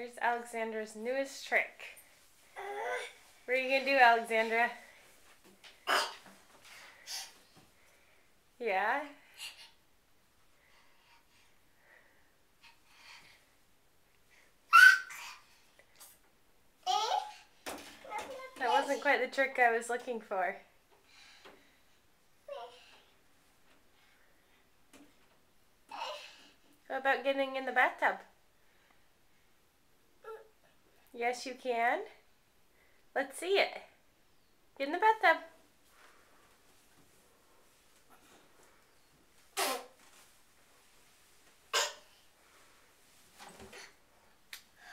Here's Alexandra's newest trick. What are you going to do, Alexandra? Yeah? That wasn't quite the trick I was looking for. How about getting in the bathtub? Yes, you can. Let's see it. Get in the bathtub.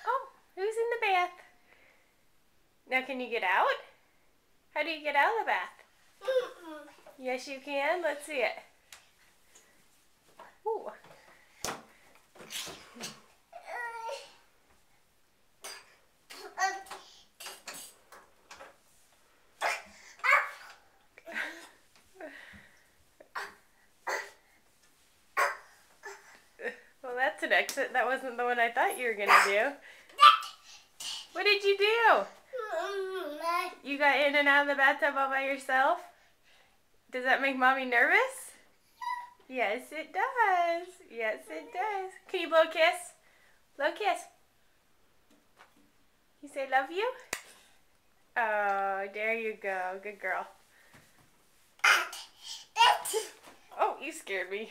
Oh, who's in the bath? Now can you get out? How do you get out of the bath? Yes, you can. Let's see it. Ooh. Well, that's an exit. That wasn't the one I thought you were going to do. What did you do? You got in and out of the bathtub all by yourself? Does that make Mommy nervous? Yes, it does. Yes, it does. Can you blow a kiss? Blow a kiss. You say love you? Oh, there you go. Good girl. Oh, you scared me.